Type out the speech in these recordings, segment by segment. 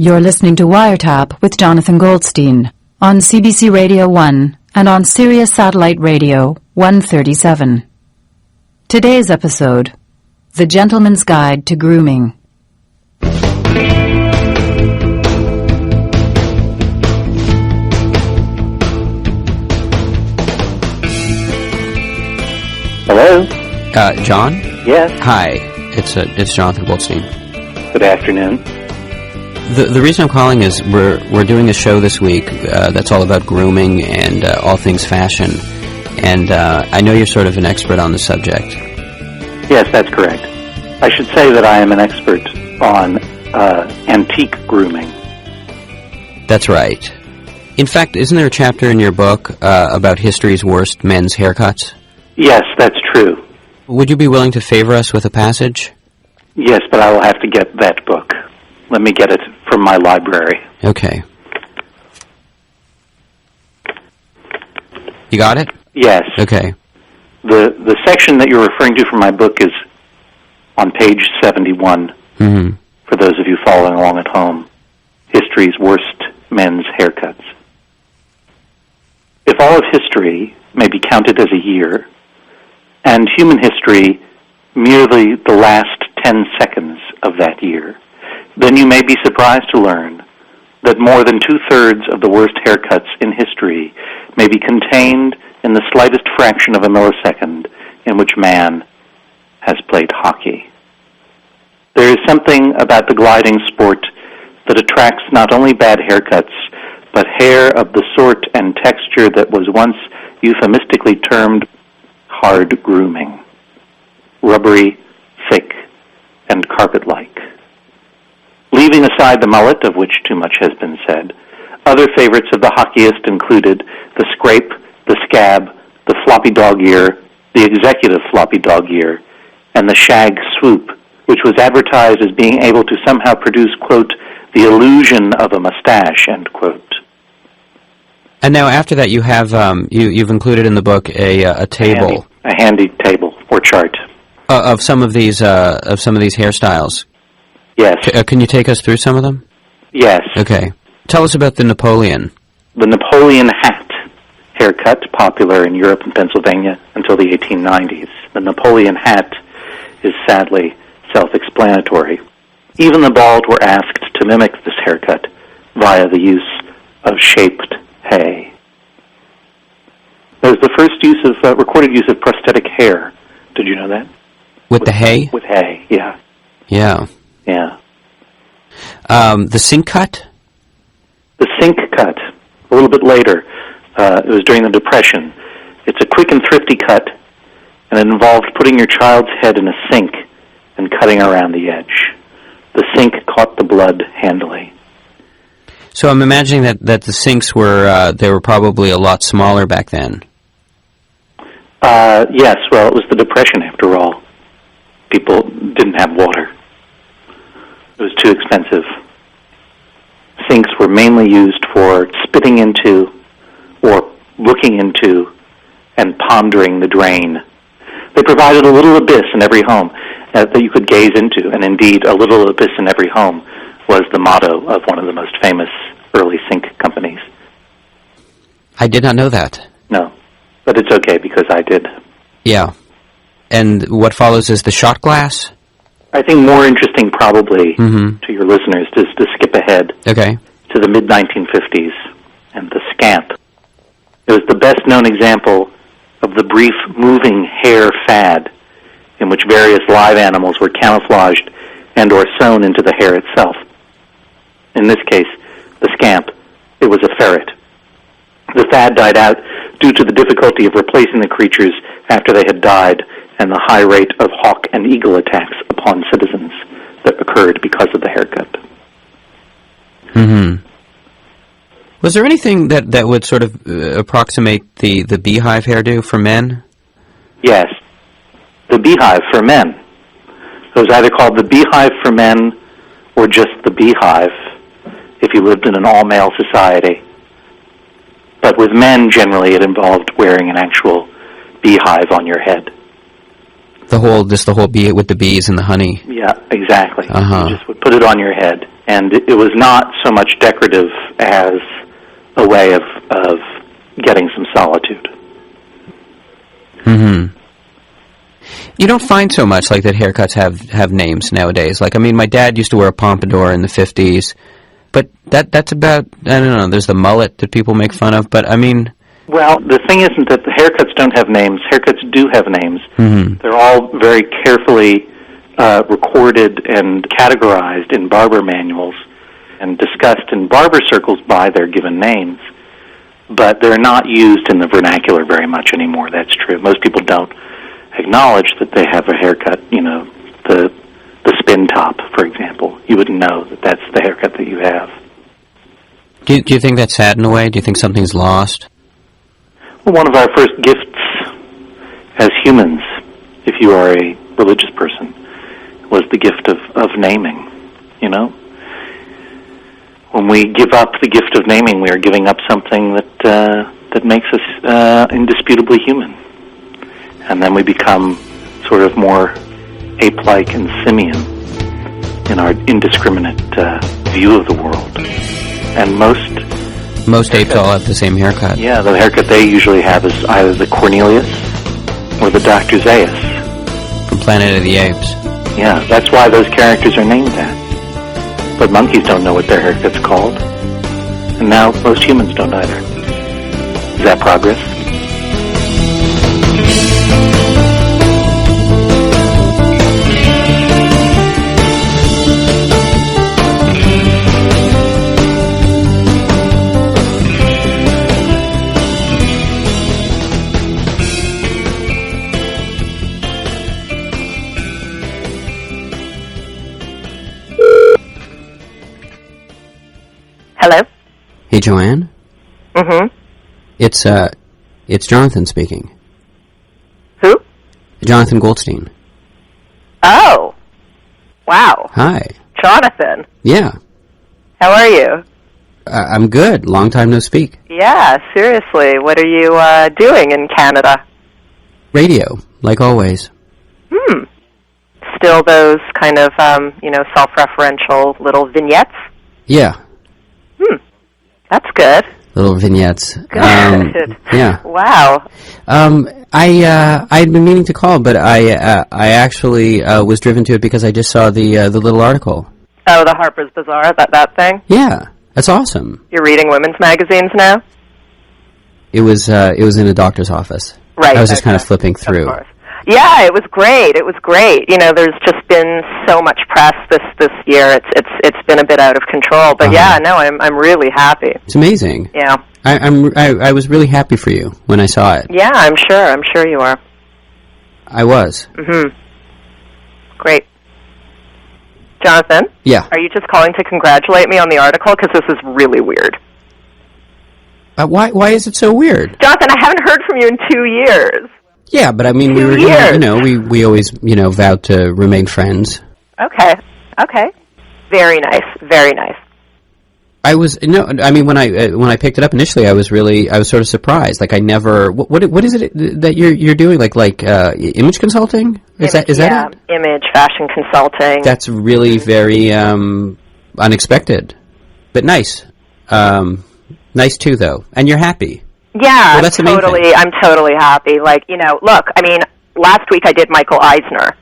You're listening to Wiretap with Jonathan Goldstein on CBC Radio 1 and on Sirius Satellite Radio 137. Today's episode, The Gentleman's Guide to Grooming. Hello? John? Yes? Hi, it's Jonathan Goldstein. Good afternoon. The reason I'm calling is we're doing a show this week that's all about grooming and all things fashion, and I know you're sort of an expert on the subject. Yes, that's correct. I should say that I am an expert on antique grooming. That's right. In fact, isn't there a chapter in your book about history's worst men's haircuts? Yes, that's true. Would you be willing to favor us with a passage? Yes, but I will have to get that book. Let me get it from my library. Okay. You got it? Yes. Okay. The section that you're referring to from my book is on page 71, for those of you following along at home. History's worst men's haircuts. If all of history may be counted as a year, and human history merely the last 10 seconds of that year, then you may be surprised to learn that more than two-thirds of the worst haircuts in history may be contained in the slightest fraction of a millisecond in which man has played hockey. There is something about the gliding sport that attracts not only bad haircuts, but hair of the sort and texture that was once euphemistically termed hard grooming. Rubbery, thick, and carpet-like. Leaving aside the mullet, of which too much has been said, other favorites of the hockeyist included the scrape, the scab, the floppy dog ear, the executive floppy dog ear, and the shag swoop, which was advertised as being able to somehow produce, quote, the illusion of a mustache, end quote. And now after that you have, you've included in the book a table. A handy table or chart. Of some of these hairstyles. Yes. Can you take us through some of them? Yes. Okay. Tell us about the Napoleon. The Napoleon hat haircut, popular in Europe and Pennsylvania until the 1890s. The Napoleon hat is sadly self-explanatory. Even the bald were asked to mimic this haircut via the use of shaped hay. There's the first recorded use of prosthetic hair. Did you know that? With the hay? With hay, yeah. Yeah. Yeah. The sink cut? The sink cut, a little bit later. It was during the Depression. It's a quick and thrifty cut, and it involved putting your child's head in a sink and cutting around the edge. The sink caught the blood handily. So I'm imagining that the sinks were probably a lot smaller back then. Yes, well, it was the Depression after all. People didn't have water. It was too expensive. Sinks were mainly used for spitting into or looking into and pondering the drain. They provided a little abyss in every home that you could gaze into, and indeed a little abyss in every home was the motto of one of the most famous early sink companies. I did not know that. No, but it's okay because I did. Yeah. And what follows is the shot glass? I think more interesting probably to your listeners is to skip ahead to the mid-1950s and the scamp. It was the best-known example of the brief moving hair fad in which various live animals were camouflaged and or sewn into the hair itself. In this case, the scamp, it was a ferret. The fad died out due to the difficulty of replacing the creatures after they had died and the high rate of hawk and eagle attacks upon citizens that occurred because of the haircut. Was there anything that would sort of approximate the beehive hairdo for men? Yes. The beehive for men. It was either called the beehive for men or just the beehive if you lived in an all-male society. But with men, generally, it involved wearing an actual beehive on your head. The whole bee with the bees and the honey. Yeah, exactly. Uh-huh. You just would put it on your head, And it was not so much decorative as a way of getting some solitude. Mm-hmm. You don't find so much like that haircuts have names nowadays. Like, I mean, my dad used to wear a pompadour in the 50s, but that's about, I don't know, there's the mullet that people make fun of, but I mean... Well, the thing isn't that the haircuts don't have names. Haircuts do have names. Mm-hmm. They're all very carefully recorded and categorized in barber manuals and discussed in barber circles by their given names. But they're not used in the vernacular very much anymore, that's true. Most people don't acknowledge that they have a haircut, you know, the spin top, for example. You wouldn't know that that's the haircut that you have. Do you think that's sad in a way? Do you think something's lost? Well, one of our first gifts as humans, if you are a religious person, was the gift of naming, you know? When we give up the gift of naming, we are giving up something that makes us indisputably human. And then we become sort of more ape-like and simian in our indiscriminate view of the world. And most apes all have the same haircut. Yeah, the haircut they usually have is either the Cornelius or the Dr. Zaius. From Planet of the Apes. Yeah, that's why those characters are named that. But monkeys don't know what their haircut's called. And now most humans don't either. Is that progress? Hello? Hey, Joanne? Mm-hmm. It's Jonathan speaking. Who? Jonathan Goldstein. Oh. Wow. Hi. Jonathan. Yeah. How are you? I'm good. Long time no speak. Yeah, seriously. What are you doing in Canada? Radio, like always. Still those kind of, self-referential little vignettes? Yeah. That's good. Little vignettes. Good. Yeah. Wow. I had been meaning to call, but I actually was driven to it because I just saw the little article. Oh, the Harper's Bazaar, that thing? Yeah, that's awesome. You're reading women's magazines now? It was in a doctor's office. Right. I was just kind of flipping through. Of course. Yeah, it was great. It was great. You know, there's just been so much press this year. It's been a bit out of control. But yeah, no, I'm really happy. It's amazing. Yeah. I was really happy for you when I saw it. Yeah, I'm sure you are. I was. Mhm. Great. Jonathan? Yeah. Are you just calling to congratulate me on the article? Because this is really weird. Why is it so weird? Jonathan, I haven't heard from you in 2 years. Yeah, but I mean, we were, we always, vowed to remain friends. Okay. Very nice. Very nice. When I picked it up initially, I was sort of surprised. Like, I never, what is it that you're doing? Like image consulting? Is that it? Image, fashion consulting. That's really very, unexpected. But nice. Nice too, though. And you're happy. Yeah, well, that's totally. I'm totally happy. Like, look, I mean, last week I did Michael Eisner.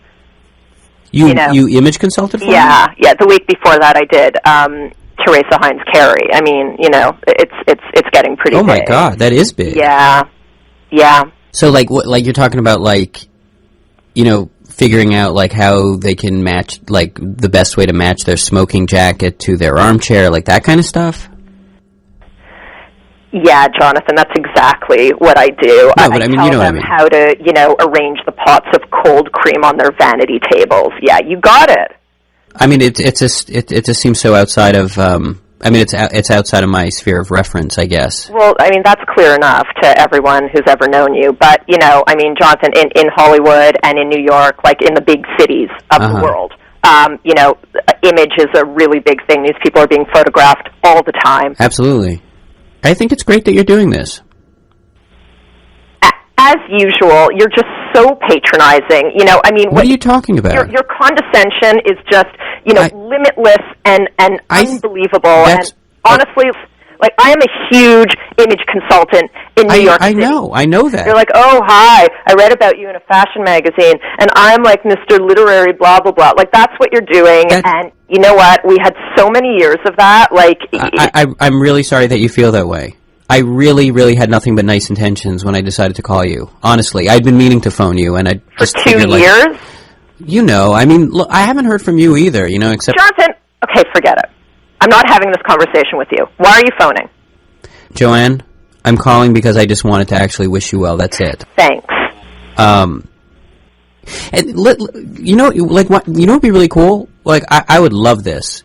You image consulted for him? Yeah. The week before that I did Teresa Heinz Carey. I mean, it's getting pretty big. Oh my God, that is big. Yeah. So like you're talking about figuring out like how they can match, like the best way to match their smoking jacket to their armchair, like that kind of stuff. Yeah, Jonathan, that's exactly what I do. No, but I mean, tell you know them what I mean. how to, arrange the pots of cold cream on their vanity tables. Yeah, you got it. I mean, it just seems so outside of. It's outside of my sphere of reference, I guess. Well, I mean, that's clear enough to everyone who's ever known you. But Jonathan, in Hollywood and in New York, like in the big cities of the world, image is a really big thing. These people are being photographed all the time. Absolutely. I think it's great that you're doing this. As usual, you're just so patronizing. You know, I mean, what are you talking about? Your condescension is just, you know, limitless and unbelievable. And honestly, like, I am a huge image consultant in New York City. I know that. You're like, oh, hi, I read about you in a fashion magazine, and I'm like Mr. Literary blah, blah, blah. Like, that's what you're doing, and you know what? We had so many years of that. Like, I'm really sorry that you feel that way. I really, really had nothing but nice intentions when I decided to call you. Honestly, I'd been meaning to phone you, and I just for 2 years? You know, I mean, look, I haven't heard from you either, you know, except... Jonathan, okay, forget it. I'm not having this conversation with you. Why are you phoning? Joanne, I'm calling because I just wanted to actually wish you well. That's it. Thanks. And you know, like, what? You know, what'd be really cool. Like, I would love this.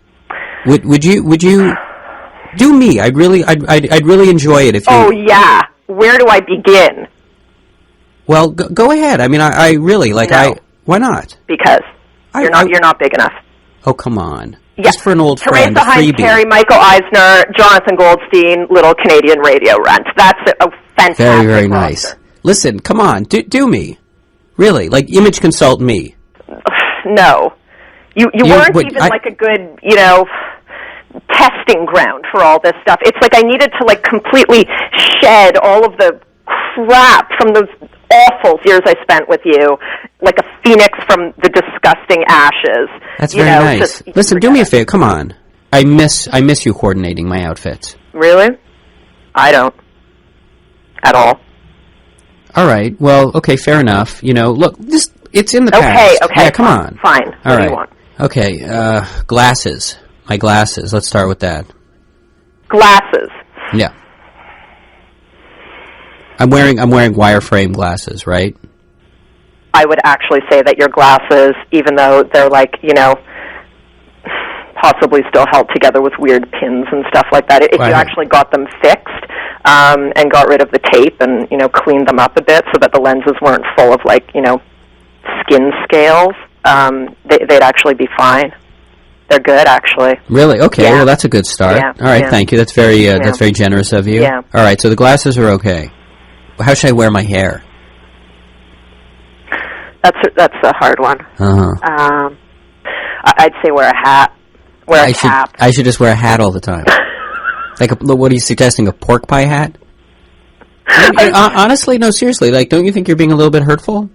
Would you do me? I'd really enjoy it if you. Oh yeah. Where do I begin? Well, go ahead. I mean, I really like. No. Why not? Because you're not big enough. Oh, come on. Yes. Just for an old friend, a Teresa Hines freebie. Perry, Michael Eisner, Jonathan Goldstein, little Canadian radio rent. That's a fantastic Very, very roster. nice. Listen, come on, do me. Really, like, image consult me. No. You weren't even like a good, you know, testing ground for all this stuff. It's like I needed to, like, completely shed all of the crap from those awful years I spent with you, like a phoenix from the disgusting ashes. That's very nice. Listen, do me a favor. Come on. I miss you coordinating my outfits. Really? I don't. At all. All right. Well, okay, fair enough. You know, look, it's in the past. Okay. Yeah, come on. Fine. All what right. do you want? Okay, glasses. My glasses. Let's start with that. Glasses. Yeah. I'm wearing wireframe glasses, right? I would actually say that your glasses, even though they're like, you know, possibly still held together with weird pins and stuff like that, if you actually got them fixed and got rid of the tape and, you know, cleaned them up a bit so that the lenses weren't full of, like, you know, skin scales, they'd actually be fine. They're good, actually. Really? Okay. Yeah. Well, that's a good start. Yeah. All right. Yeah. Thank you. That's very generous of you. Yeah. All right. So the glasses are okay. How should I wear my hair? That's a hard one. Uh-huh. I'd say wear a hat. Wear a cap. I should just wear a hat all the time. What are you suggesting? A pork pie hat? Honestly, no. Seriously. Like, don't you think you're being a little bit hurtful?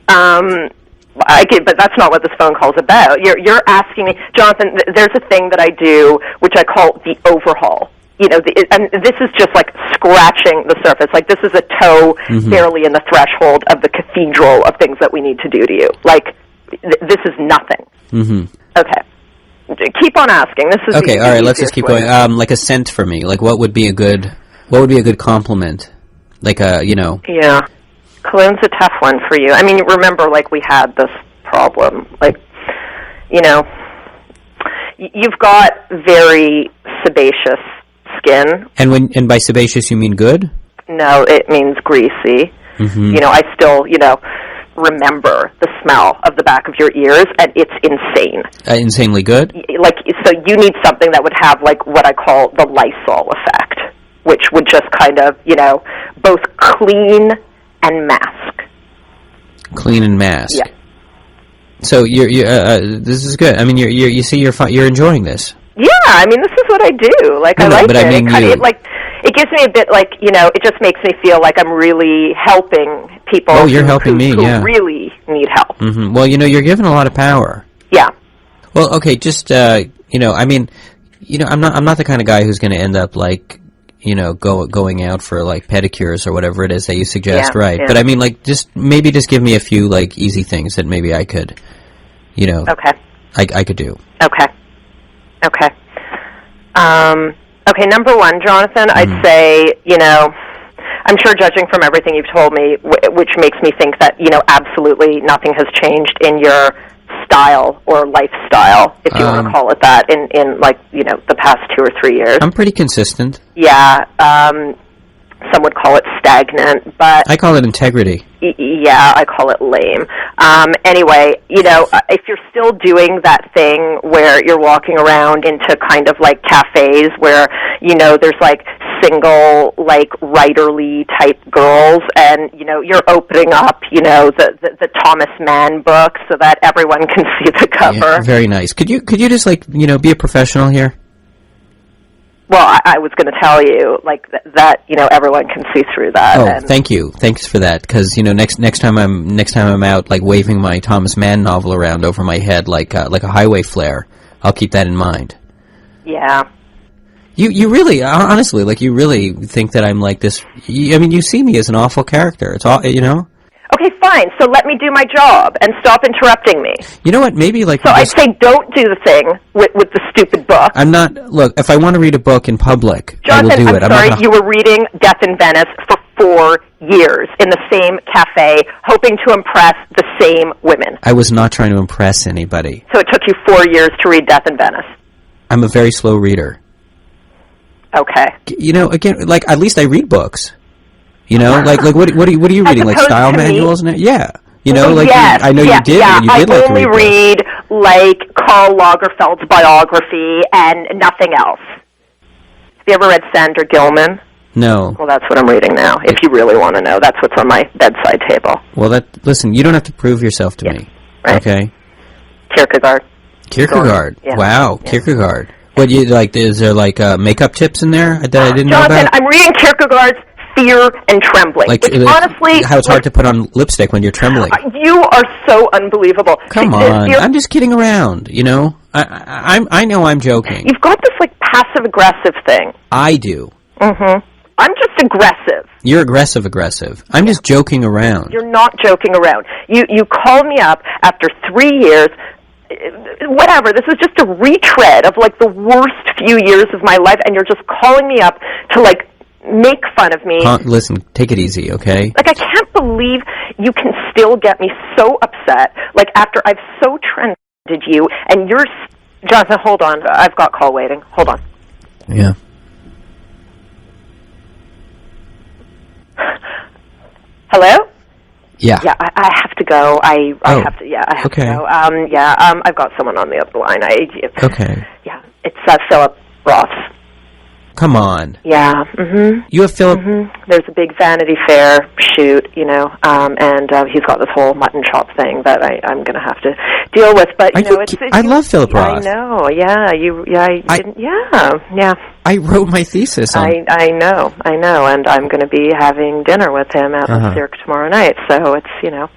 But that's not what this phone call's about. You're asking me, Jonathan. There's a thing that I do which I call the overhaul. You know, and this is just like scratching the surface. Like, this is a toe barely in the threshold of the cathedral of things that we need to do to you. Like, this is nothing. Mm-hmm. Okay, keep on asking. This is okay. All right, let's just keep going. Like a scent for me. Like, what would be a good compliment? Like a, you know. Yeah, cologne's a tough one for you. I mean, remember, like, we had this problem. Like, you know, you've got very sebaceous skin. And by sebaceous you mean good? No, it means greasy. Mm-hmm. You know, I still, you know, remember the smell of the back of your ears, and it's insane. Insanely good? Like, so you need something that would have, like, what I call the Lysol effect, which would just kind of, you know, both clean and mask. Clean and mask. Yeah. So you're this is good. I mean, you're enjoying this. Yeah, I mean, this is what I do. Like, I like it. I mean, it gives me a bit, like, you know, it just makes me feel like I'm really helping people. Oh, you're helping me, yeah. Who really need help. Mm-hmm. Well, you know, you're given a lot of power. Yeah. Well, okay, just you know, I mean, you know, I'm not the kind of guy who's going to end up, like, you know, going out for, like, pedicures or whatever it is that you suggest, right? Yeah. But I mean, like, just give me a few, like, easy things that maybe I could, you know. Okay. I could do. Okay. Okay, number one, Jonathan, I'd say, you know, I'm sure judging from everything you've told me, which makes me think that, you know, absolutely nothing has changed in your style or lifestyle, if you want to call it that, in like, you know, the past 2 or 3 years. I'm pretty consistent. Yeah, some would call it stagnant, but... I call it integrity. Yeah, I call it lame. Anyway, you know, if you're still doing that thing where you're walking around into kind of like cafes where, you know, there's like single, like, writerly type girls, and, you know, you're opening up, you know, the Thomas Mann book so that everyone can see the cover. Yeah, very nice. Could you just, like, you know, be a professional here? Well, I was going to tell you, like, that, you know, everyone can see through that. Oh, thank you. Thanks for that, because, you know, next time I'm out, like, waving my Thomas Mann novel around over my head like a highway flare, I'll keep that in mind. Yeah. You really, honestly, like, you really think that I'm like this. I mean, you see me as an awful character. It's all, you know? Okay, fine. So let me do my job and stop interrupting me. You know what? Maybe, like... So I say don't do the thing with the stupid book. I'm not... Look, if I want to read a book in public, Jonathan, I will do it. I'm sorry, you were reading Death in Venice for 4 years in the same cafe, hoping to impress the same women. I was not trying to impress anybody. So it took you 4 years to read Death in Venice. I'm a very slow reader. Okay. You know, again, like, at least I read books. You know, like what are you reading? Like style manuals and yeah. You know, like yes, I know you did. Yeah, you did I only read like Karl Lagerfeld's biography and nothing else. Have you ever read Sandra Gilman? No. Well, that's what I'm reading now. If you really want to know, that's what's on my bedside table. Well, listen, you don't have to prove yourself to me. Right. Okay. Kierkegaard. Yeah. Wow, yeah. Kierkegaard. What you like? Is there like makeup tips in there that I didn't know about? Jonathan, I'm reading Kierkegaard's Fear and Trembling. Like, honestly, how it's hard to put on lipstick when you're trembling. You are so unbelievable. Come on, I'm just kidding around. You know, I know I'm joking. You've got this like passive aggressive thing. I do. Mm-hmm. I'm just aggressive. You're aggressive. I'm just joking around. You're not joking around. You called me up after 3 years. Whatever, this is just a retread of like the worst few years of my life, and you're just calling me up to like make fun of me. Listen, take it easy, okay? Like, I can't believe you can still get me so upset, like after I've so trended you, and you're... Jonathan, hold on, I've got call waiting. Hold on. Yeah. Hello? Yeah. Yeah, I have to go. I have to. Yeah, I have to go. I've got someone on the other line. Okay. Yeah, it's Philip Ross. Come on. Yeah. Mm-hmm. You have Philip. Mm-hmm. There's a big Vanity Fair shoot, you know, and he's got this whole mutton chop thing that I'm going to have to deal with. But you know, I love Philip Roth. I know. Yeah. Yeah. I wrote my thesis on. I know, and I'm going to be having dinner with him at the Cirque tomorrow night. So it's, you know,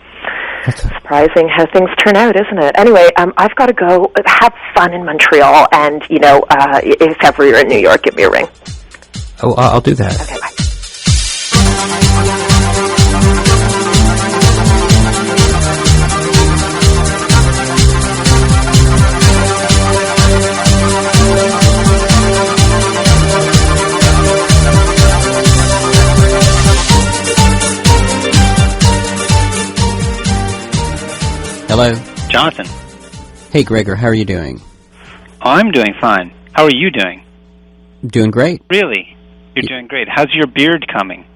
surprising how things turn out, isn't it? Anyway, I've got to go. Have fun in Montreal, and you know, if ever you're in New York, give me a ring. Oh, I'll do that. Okay, bye. Hello. Jonathan. Hey, Gregor, how are you doing? I'm doing fine. How are you doing? Doing great. Really? You're doing great. How's your beard coming?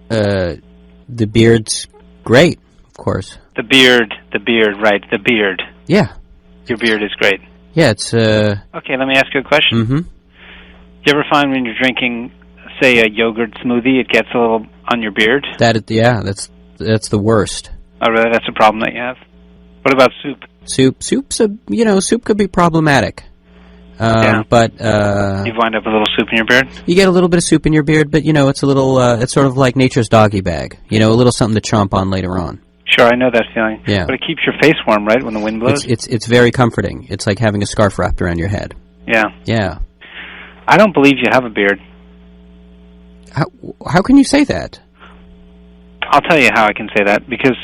The beard's great, of course. The beard, right, the beard. Yeah. Your beard is great. Yeah, it's, Okay, let me ask you a question. Mm-hmm. Do you ever find when you're drinking, say, a yogurt smoothie, it gets a little on your beard? That's the worst. Oh, really? That's a problem that you have? What about soup? Soup could be problematic. But you wind up with a little soup in your beard? You get a little bit of soup in your beard, but, you know, it's a little, it's sort of like nature's doggy bag. You know, a little something to chomp on later on. Sure, I know that feeling. Yeah. But it keeps your face warm, right, when the wind blows? It's very comforting. It's like having a scarf wrapped around your head. Yeah. Yeah. I don't believe you have a beard. How can you say that? I'll tell you how I can say that, because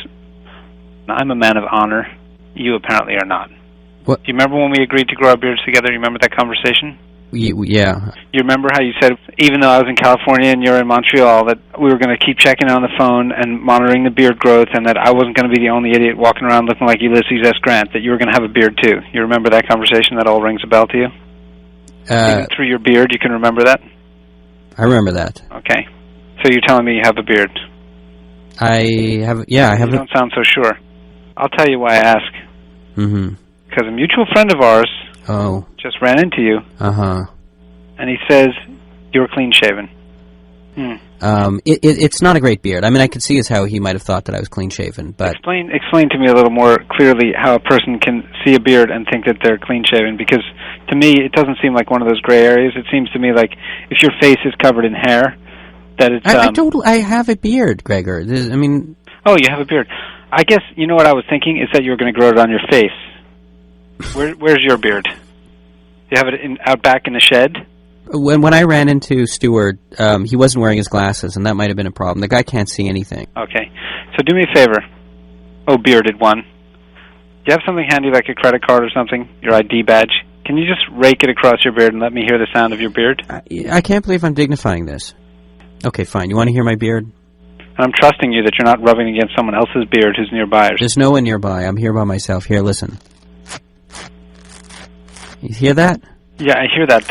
I'm a man of honor. You apparently are not. What? Do you remember when we agreed to grow our beards together? You remember that conversation? Yeah. You remember how you said, even though I was in California and you're in Montreal, that we were going to keep checking on the phone and monitoring the beard growth, and that I wasn't going to be the only idiot walking around looking like Ulysses S. Grant, that you were going to have a beard too. You remember that conversation? That all rings a bell to you? Even through your beard, you can remember that? I remember that. Okay. So you're telling me you have a beard? I have. Yeah, I have. You don't sound so sure. I'll tell you why I ask. Mm-hmm. Because a mutual friend of ours just ran into you. Uh-huh. And he says you're clean-shaven. It's not a great beard. I mean, I could see as how he might have thought that I was clean-shaven, but... Explain to me a little more clearly how a person can see a beard and think that they're clean-shaven, because to me, it doesn't seem like one of those gray areas. It seems to me like if your face is covered in hair, that it's... I have a beard, Gregor. I mean... Oh, you have a beard. I guess, you know what I was thinking, is that you were going to grow it on your face. Where's your beard? You have it out back in the shed? When I ran into Stuart, he wasn't wearing his glasses, and that might have been a problem. The guy can't see anything. Okay. So do me a favor, oh bearded one. Do you have something handy like a credit card or something? Your ID badge? Can you just rake it across your beard and let me hear the sound of your beard? I can't believe I'm dignifying this. Okay, fine. You want to hear my beard? And I'm trusting you that you're not rubbing against someone else's beard who's nearby. There's no one nearby. I'm here by myself. Here, listen. You hear that? Yeah, I hear that.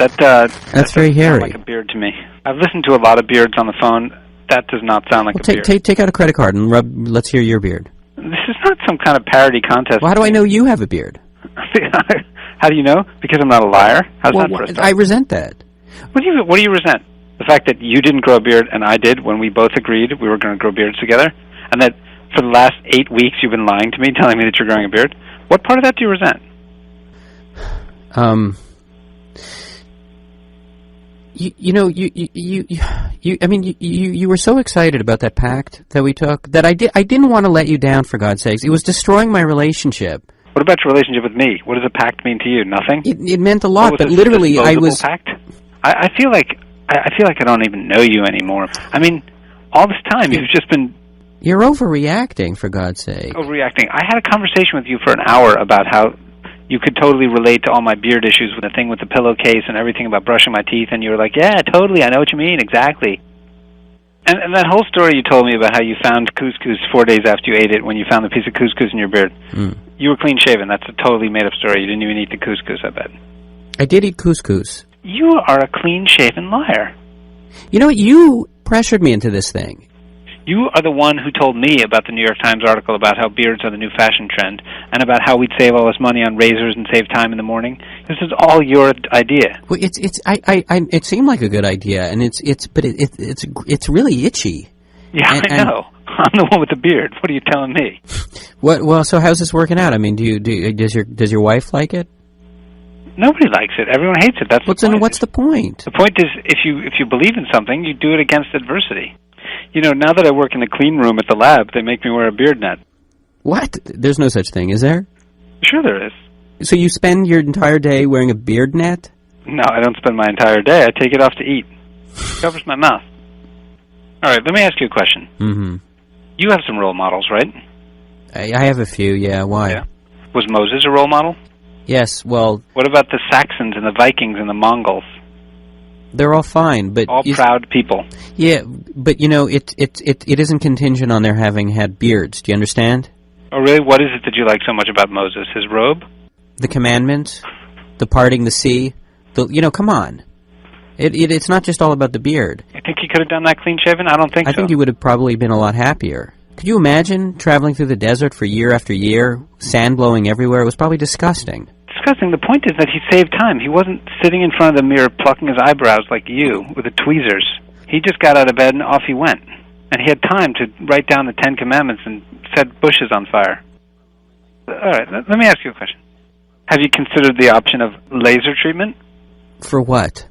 That's very hairy. Sound like a beard to me. I've listened to a lot of beards on the phone. That does not sound like a beard. Take out a credit card and rub. Let's hear your beard. This is not some kind of parody contest. Well, how do I know you have a beard? How do you know? Because I'm not a liar? How's that for a start? I resent that. What do you resent? The fact that you didn't grow a beard and I did when we both agreed we were going to grow beards together? And that for the last 8 weeks you've been lying to me, telling me that you're growing a beard? What part of that do you resent? You were so excited about that pact that we took that I didn't want to let you down, for God's sakes. It was destroying my relationship. What about your relationship with me? What does a pact mean to you? Nothing? It meant a lot, but literally I was... Pact? I feel like I don't even know you anymore. I mean, all this time you've just been... You're overreacting, for God's sake. Overreacting. I had a conversation with you for an hour about how you could totally relate to all my beard issues with the thing with the pillowcase and everything about brushing my teeth, and you were like, yeah, totally, I know what you mean, exactly. And that whole story you told me about how you found couscous 4 days after you ate it when you found the piece of couscous in your beard. You were clean-shaven. That's a totally made-up story. You didn't even eat the couscous, I bet. I did eat couscous. You are a clean-shaven liar. You know what? You pressured me into this thing. You are the one who told me about the New York Times article about how beards are the new fashion trend and about how we'd save all this money on razors and save time in the morning. This is all your idea. Well, it seemed like a good idea, and it's really itchy. Yeah, I know. I'm the one with the beard. What are you telling me? What? Well, so how's this working out? I mean, does your wife like it? Nobody likes it. Everyone hates it. That's what's the point? The point is, if you believe in something, you do it against adversity. You know, now that I work in the clean room at the lab, they make me wear a beard net. What? There's no such thing, is there? Sure there is. So you spend your entire day wearing a beard net? No, I don't spend my entire day. I take it off to eat. It covers my mouth. All right, let me ask you a question. Mm-hmm. You have some role models, right? I have a few, yeah. Why? Yeah. Was Moses a role model? Yes, well... What about the Saxons and the Vikings and the Mongols? They're all fine, but... All proud people. Yeah, but, you know, it isn't contingent on their having had beards. Do you understand? Oh, really? What is it that you like so much about Moses? His robe? The commandments, the parting the sea. Come on. It's not just all about the beard. You think he could have done that clean-shaven? I don't think so. I think he would have probably been a lot happier. Could you imagine traveling through the desert for year after year, sand blowing everywhere? It was probably disgusting. Disgusting. The point is that he saved time. He wasn't sitting in front of the mirror plucking his eyebrows like you with the tweezers. He just got out of bed and off he went. And he had time to write down the 10 Commandments and set bushes on fire. All right, let me ask you a question. Have you considered the option of laser treatment? For what?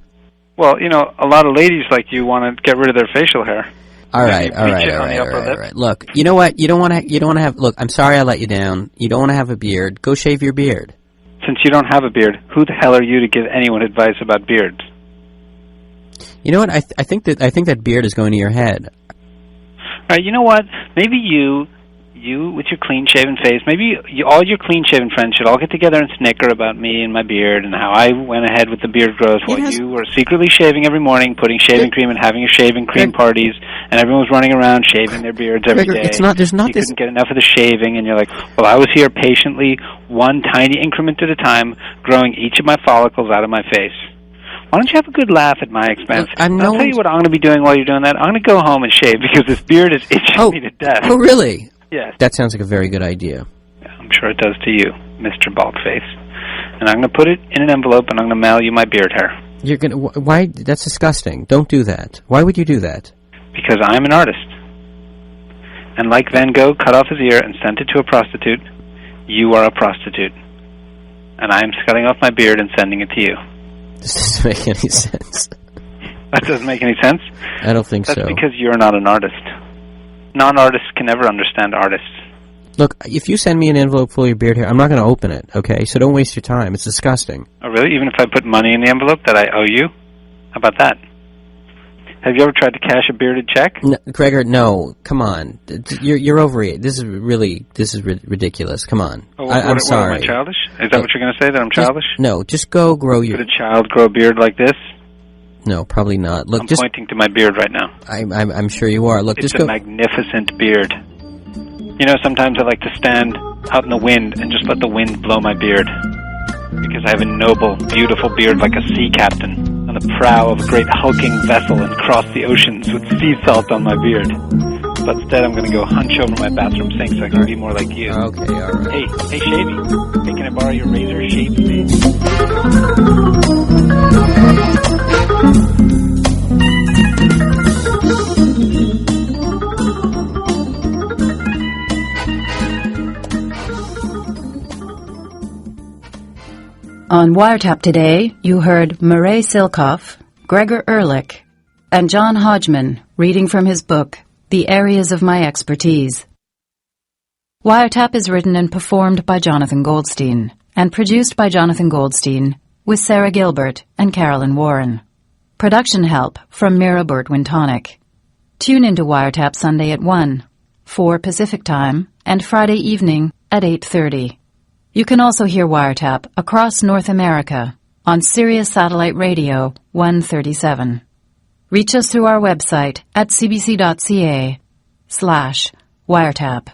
Well, you know, a lot of ladies like you want to get rid of their facial hair. All right. Look, you know what? You don't want to have. Look, I'm sorry I let you down. You don't want to have a beard. Go shave your beard. Since you don't have a beard, who the hell are you to give anyone advice about beards? You know what? I think that beard is going to your head. All right. You know what? Maybe you with your clean-shaven face, maybe all your clean-shaven friends should all get together and snicker about me and my beard and how I went ahead with the beard growth while you were secretly shaving every morning, putting shaving cream and having your shaving cream parties, and everyone was running around shaving their beards every day. You couldn't get enough of the shaving, and you're like, well, I was here patiently, one tiny increment at a time, growing each of my follicles out of my face. Why don't you have a good laugh at my expense? Look, I'll tell you what I'm going to be doing while you're doing that. I'm going to go home and shave because this beard is itching me to death. Oh, really? Yes. That sounds like a very good idea. Yeah, I'm sure it does to you, Mr. Baldface. And I'm going to put it in an envelope and I'm going to mail you my beard hair. You're going to... Why? That's disgusting. Don't do that. Why would you do that? because I'm an artist. And like Van Gogh cut off his ear and sent it to a prostitute, you are a prostitute. And I am cutting off my beard and sending it to you. This doesn't make any sense. That doesn't make any sense? I don't think so. That's because you're not an artist. Non-artists can never understand artists. Look, if you send me an envelope full of your beard hair, I'm not going to open it, okay? So don't waste your time. It's disgusting. Oh, really? Even if I put money in the envelope that I owe you? How about that? Have you ever tried to cash a bearded check? No, Gregor, no. Come on. You're over it. This is ridiculous. Come on. Oh, I'm sorry. Am I childish? Is that what you're going to say, that I'm childish? Just go grow your... Could a child grow a beard like this? No, probably not. Look, I'm pointing to my beard right now. I'm sure you are. Look, it's just go... a magnificent beard. You know, sometimes I like to stand out in the wind and just let the wind blow my beard. Because I have a noble, beautiful beard like a sea captain on the prow of a great hulking vessel and cross the oceans with sea salt on my beard. But instead I'm going to go hunch over my bathroom sink so I can be more like you. Okay, all right. Hey, Shavy. Hey, can I borrow your razor shave, please? On Wiretap today, you heard Miree Silkoff, Gregor Ehrlich, and John Hodgeman reading from his book, The Areas of My Expertise. Wiretap is written and performed by Jonathan Goldstein and produced by Jonathan Goldstein with Sarah Gilbert and Carolyn Warren. Production help from Mira Burt-Wintonic. Tune into Wiretap Sunday at 1, 4 Pacific Time, and Friday evening at 8:30. You can also hear Wiretap across North America on Sirius Satellite Radio 137. Reach us through our website at cbc.ca/wiretap.